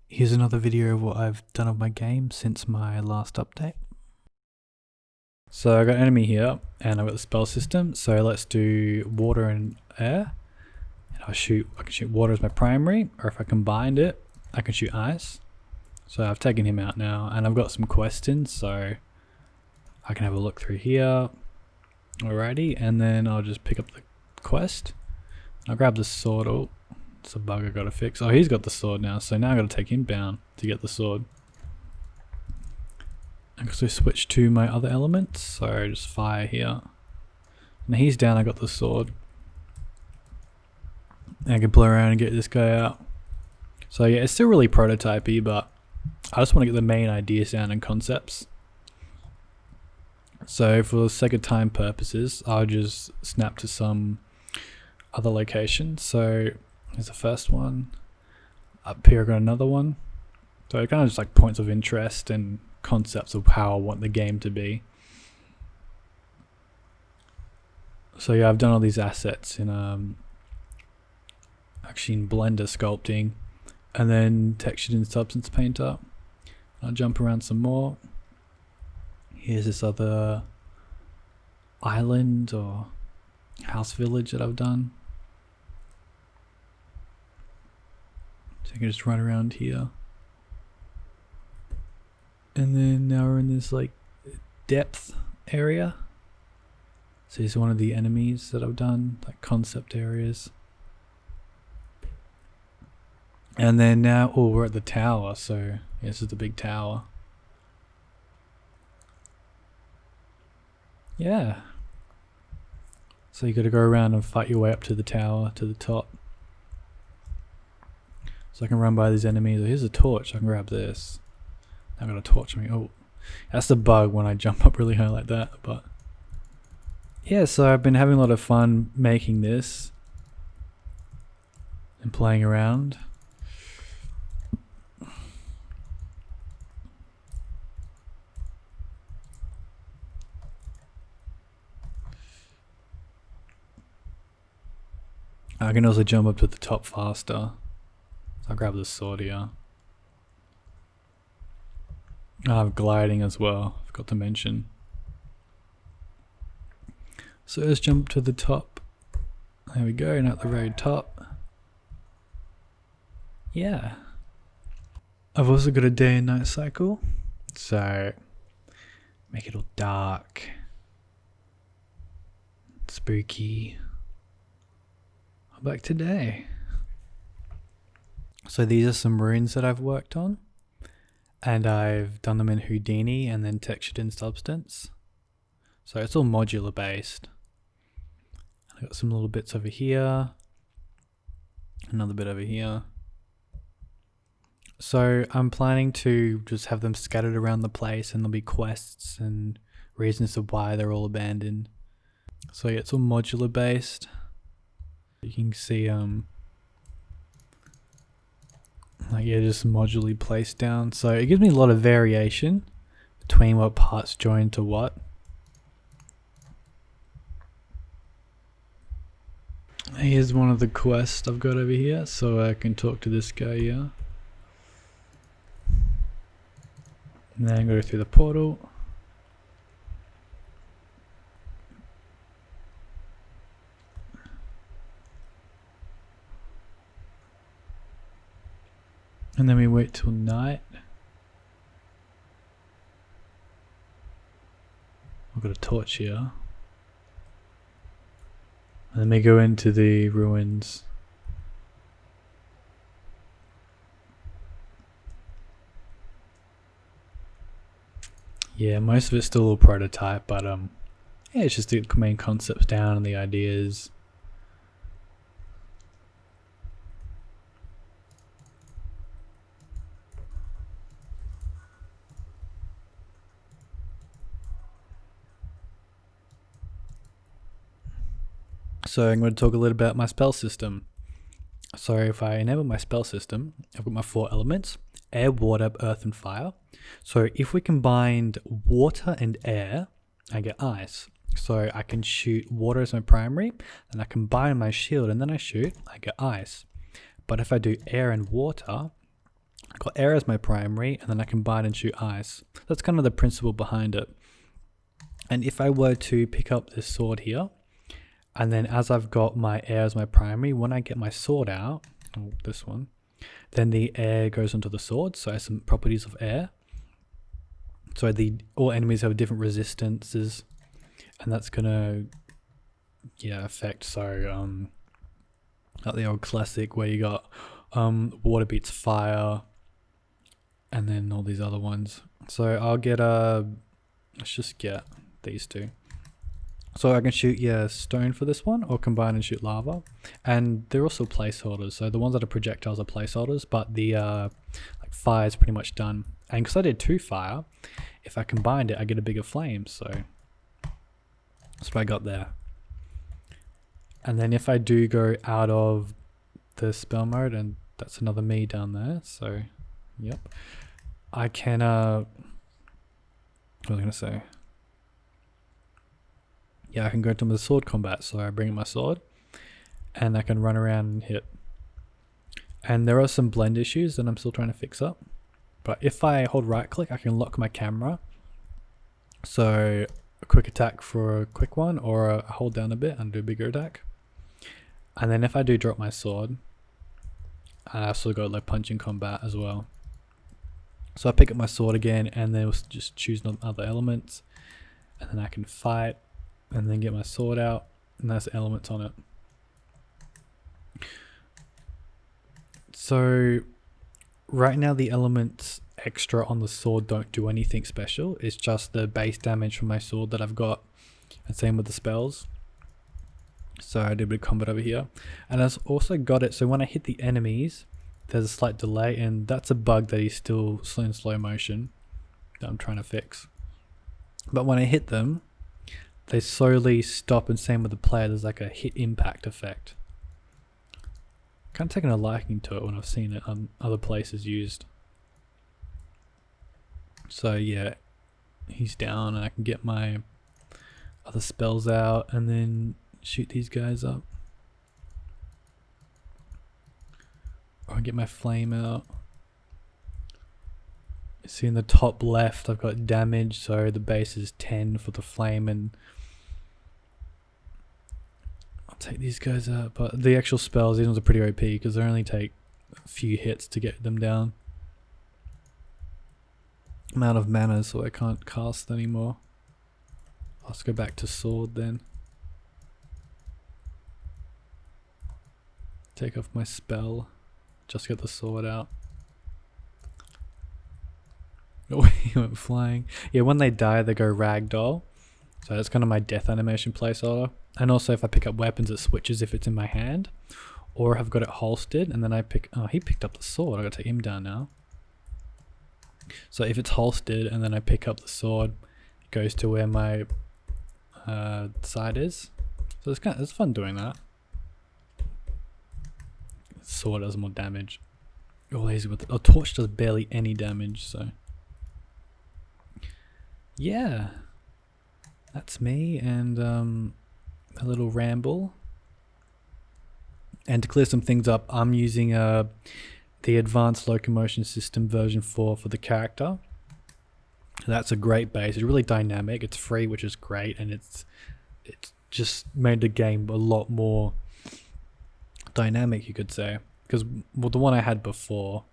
Here's another video of what I've done of my game since my last update. So I got an enemy here and I've got the spell system. So let's do water and air. And I can shoot water as my primary, or if I combined it, I can shoot ice. So I've taken him out now and I've got some questions, so I can have a look through here. Alrighty, and then I'll just pick up the quest. I'll grab the sword. Oh, it's a bug I gotta fix. Oh, he's got the sword now, so now I gotta take him down to get the sword. I can also switch to my other elements, so just fire here. Now he's down, I got the sword. And I can play around and get this guy out. So yeah, it's still really prototypey, but I just want to get the main ideas down and concepts. So for the sake of time purposes, I'll just snap to some other locations. So here's the first one. Up here I got another one. So it kind of just like points of interest and concepts of how I want the game to be. So yeah, I've done all these assets in actually in Blender sculpting, and then textured in Substance Painter. I'll jump around some more. Here's this other island or house village that I've done. So I can just run around here. And then now we're in this like depth area. So here's one of the enemies that I've done, like concept areas. And then now, oh, we're at the tower, so yeah, this is the big tower. Yeah. So you gotta go around and fight your way up to the tower, to the top. So I can run by these enemies. Oh, here's a torch, I can grab this. Now got a torch me. Oh, that's the bug when I jump up really high like that, but yeah, so I've been having a lot of fun making this and playing around. I can also jump up to the top faster. I'll grab the sword here. I have gliding as well, I forgot to mention. So let's jump to the top. There we go, now at the very top. Yeah. I've also got a day and night cycle. So make it all dark, spooky. Back today. So these are some runes that I've worked on, and I've done them in Houdini and then textured in Substance. So it's all modular based. I got some little bits over here, another bit over here. So I'm planning to just have them scattered around the place, and there'll be quests and reasons of why they're all abandoned. So yeah, it's all modular based. You can see like yeah, just modularly placed down, so it gives me a lot of variation between what parts join to what. Here's one of the quests I've got over here, so I can talk to this guy here. And then go through the portal. And then we wait till night. I've got a torch here. And then we go into the ruins. Yeah, most of it's still a prototype, but yeah, it's just the main concepts down and the ideas. So I'm going to talk a little about my spell system. So if I enable my spell system, I've got my 4 elements: air, water, earth and fire. So if we combined water and air, I get ice. So I can shoot water as my primary, then I combine my shield and then I shoot, I get ice. But if I do air and water, I've got air as my primary, and then I combine and shoot ice. That's kind of the principle behind it. And if I were to pick up this sword here, and then as I've got my air as my primary, when I get my sword out, this one, then the air goes onto the sword, so it has some properties of air. So all enemies have different resistances, and that's gonna affect. So like the old classic where you got water beats fire, and then all these other ones. So I'll get let's just get these two. So I can shoot stone for this one, or combine and shoot lava, and they're also placeholders. So the ones that are projectiles are placeholders, but the like fire is pretty much done. And because I did 2 fire, if I combined it, I get a bigger flame. So that's what I got there. And then if I do go out of the spell mode, and that's another me down there. So yep, I can what was I gonna say? Yeah, I can go into the sword combat. So I bring in my sword, and I can run around and hit. And there are some blend issues that I'm still trying to fix up. But if I hold right click, I can lock my camera. So a quick attack for a quick one, or a hold down a bit and do a bigger attack. And then if I do drop my sword, I also got like punching combat as well. So I pick up my sword again, and then we'll just choose other elements, and then I can fight, and then get my sword out, and that's elements on it. So right now the elements extra on the sword don't do anything special. It's just the base damage from my sword that I've got, and same with the spells. So I did a bit of combat over here, and I've also got it so when I hit the enemies, there's a slight delay, and that's a bug that is still in slow motion that I'm trying to fix. But when I hit them, they slowly stop, and same with the player, there's like a hit impact effect. Kind of taken a liking to it when I've seen it on other places used. So yeah, he's down, and I can get my other spells out, and then shoot these guys up. Or I get my flame out. See in the top left I've got damage, so the base is 10 for the flame, and I'll take these guys out. But the actual spells, these ones are pretty OP because they only take a few hits to get them down. I'm out of mana, so I can't cast anymore. Let's go back to sword then. Take off my spell. Just get the sword out. Oh, he went flying. Yeah, when they die, they go ragdoll. So that's kind of my death animation placeholder. And also, if I pick up weapons, it switches if it's in my hand, or I've got it holstered, and then I pick. Oh, he picked up the sword. I gotta take him down now. So if it's holstered, and then I pick up the sword, it goes to where my side is. So it's fun doing that. Sword does more damage. Oh, lazy with it. Oh, torch does barely any damage, so yeah, that's me, and a little ramble. And to clear some things up, I'm using the advanced locomotion system version 4 for the character. That's a great base. It's really dynamic. It's free, which is great, and it's just made the game a lot more dynamic, you could say, because the one I had before,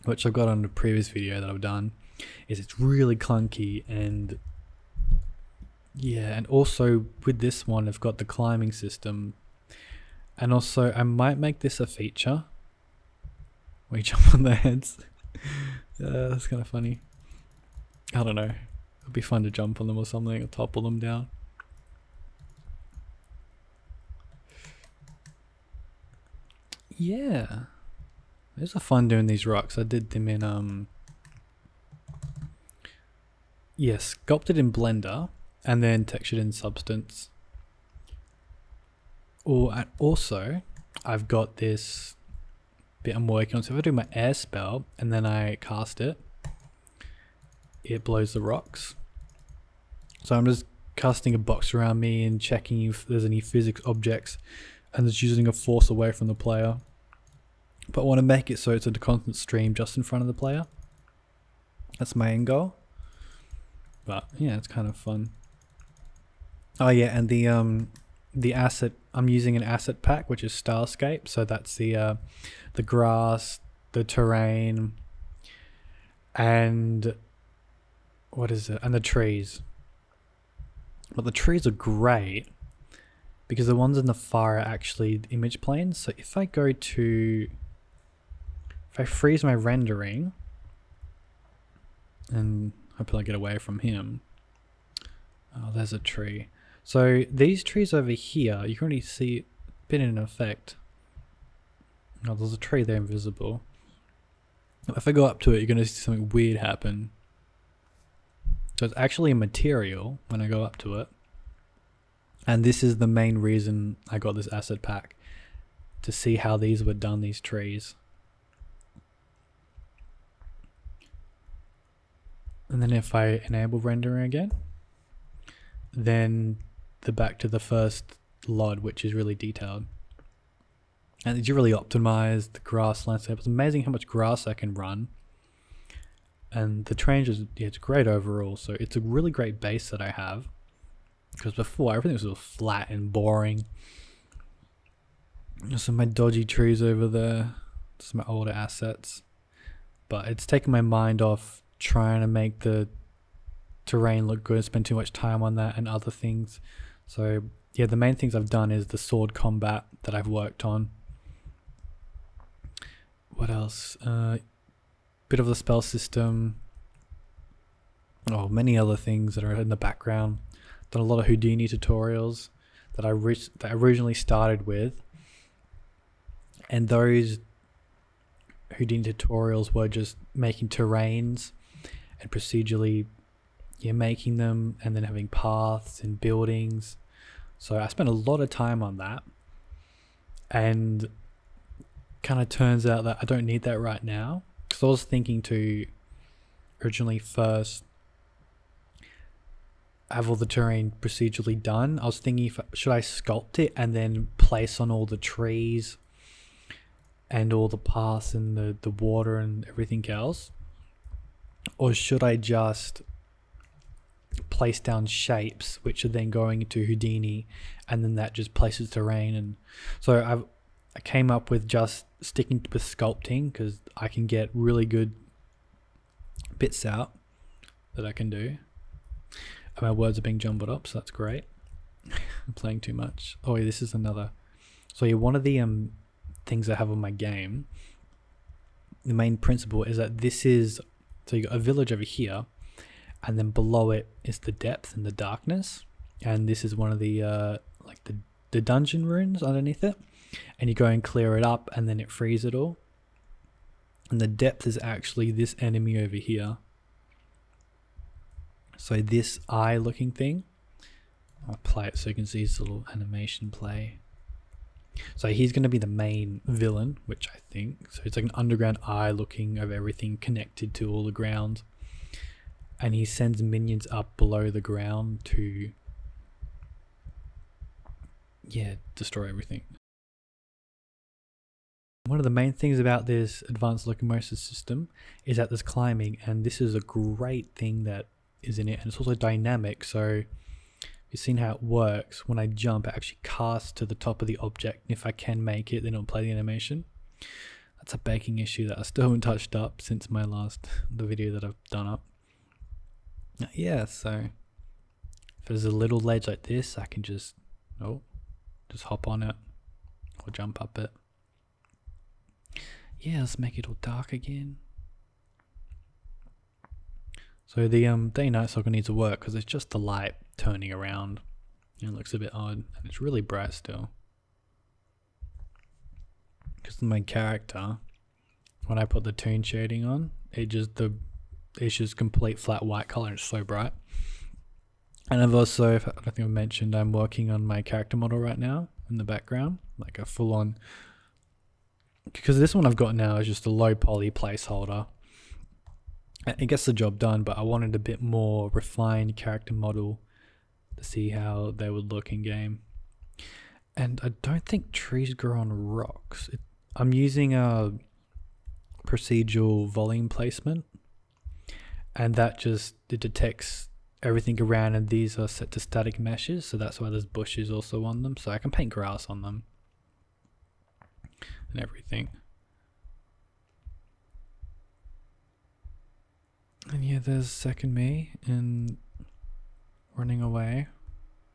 which I've got on the previous video that I've done, is it's really clunky, and yeah, and also with this one I've got the climbing system, and also I might make this a feature where you jump on their heads. That's kind of funny. I don't know, it'd be fun to jump on them or something, or topple them down. Yeah, it's a fun doing these rocks. I did them in sculpted in Blender and then textured in Substance. And also I've got this bit I'm working on. So if I do my air spell and then I cast it, it blows the rocks. So I'm just casting a box around me and checking if there's any physics objects, and just using a force away from the player. but I want to make it so it's a constant stream just in front of the player. That's my end goal. But yeah, it's kind of fun. Oh yeah, and the asset, I'm using an asset pack which is Stylescape, so that's the grass, the terrain, and what is it? And the trees. But the trees are great because the ones in the far are actually image planes. So if I freeze my rendering and hopefully I get away from him. Oh, there's a tree. So these trees over here, you can already see a bit in effect. Oh, there's a tree there invisible. If I go up to it, you're going to see something weird happen. So it's actually a material when I go up to it. And this is the main reason I got this asset pack, to see how these were done, these trees. And then if I enable rendering again, then back to the first LOD, which is really detailed. And it's really optimized the grass landscape. It's amazing how much grass I can run. And the terrain is, yeah, it's great overall. So it's a really great base that I have. Because before, everything was sort of flat and boring. Some of my dodgy trees over there. Some of my older assets. But it's taken my mind off trying to make the terrain look good, spend too much time on that and other things. So yeah, the main things I've done is the sword combat that I've worked on. What else? Bit of the spell system. Oh, many other things that are in the background. Done a lot of Houdini tutorials that I originally started with, and those Houdini tutorials were just making terrains and procedurally making them, and then having paths and buildings. So I spent a lot of time on that, and kind of turns out that I don't need that right now, because I was thinking to originally first have all the terrain procedurally done. I was thinking, should I sculpt it and then place on all the trees and all the paths and the water and everything else, or should I just place down shapes which are then going into Houdini, and then that just places terrain? And so I came up with just sticking with sculpting, because I can get really good bits out that I can do. And my words are being jumbled up, so that's great. I'm playing too much. Oh yeah, this is another. So yeah, one of the things I have on my game, the main principle is that this is, so you got a village over here, and then below it is the depth and the darkness, and this is one of the like the dungeon runes underneath it, and you go and clear it up, and then it frees it all. And the depth is actually this enemy over here. So this eye looking thing, I'll play it so you can see his little animation play. So he's going to be the main villain, which I think, so it's like an underground eye looking of everything connected to all the ground. And he sends minions up below the ground to, yeah, destroy everything. One of the main things about this advanced locomotion system is that there's climbing, and this is a great thing that is in it, and it's also dynamic. So you've seen how it works. When I jump, it actually casts to the top of the object, and if I can make it, then it'll play the animation. That's a baking issue that I still haven't touched up since the video that I've done up. Yeah, so if there's a little ledge like this, I can just hop on it or jump up it. Yeah, let's make it all dark again. So the day-night cycle needs to work because it's just the light turning around. It looks a bit odd, and it's really bright still. Because the main character, when I put the toon shading on, it's just complete flat white color, and it's so bright. And I've also, I don't think I've mentioned, I'm working on my character model right now in the background, like a full-on, because this one I've got now is just a low poly placeholder. It gets the job done, but I wanted a bit more refined character model to see how they would look in game. And I don't think trees grow on rocks. I'm using a procedural volume placement, and that it detects everything around, and these are set to static meshes, so that's why there's bushes also on them, so I can paint grass on them and everything. And yeah, there's second me in running away,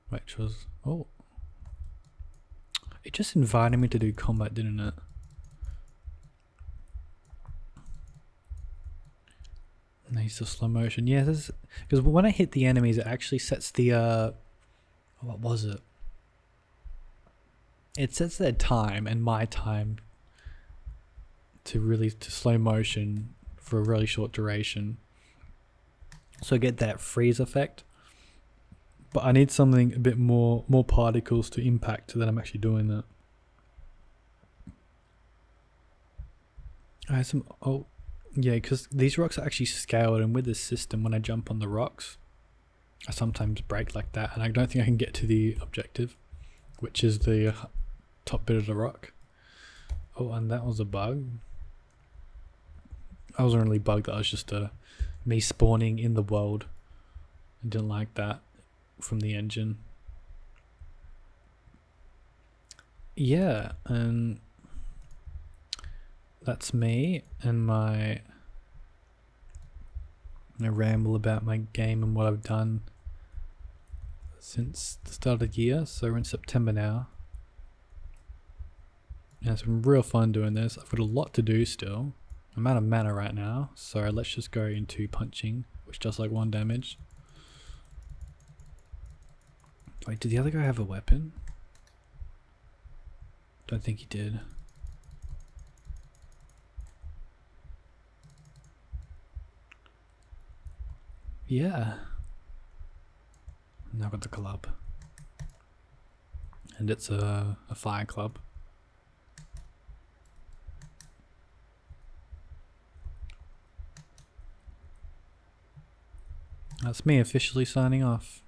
which was, oh, it just invited me to do combat, didn't it? Nice, the slow motion. Yeah, this because when I hit the enemies, it actually sets the what was it? It sets their time and my time to slow motion for a really short duration. So I get that freeze effect. But I need something a bit more particles to impact that I'm actually doing that. I have some, oh yeah, because these rocks are actually scaled, and with this system, when I jump on the rocks, I sometimes break like that, and I don't think I can get to the objective, which is the top bit of the rock. Oh, and that was a bug. I wasn't really bugged, that was just me spawning in the world. I didn't like that from the engine. Yeah, and that's me and my ramble about my game and what I've done since the start of the year. So we're in September now. And it's been real fun doing this. I've got a lot to do still. I'm out of mana right now, so let's just go into punching, which does like 1 damage. Wait, did the other guy have a weapon? Don't think he did. Yeah. Now I've got the club. And it's a fire club. That's me officially signing off.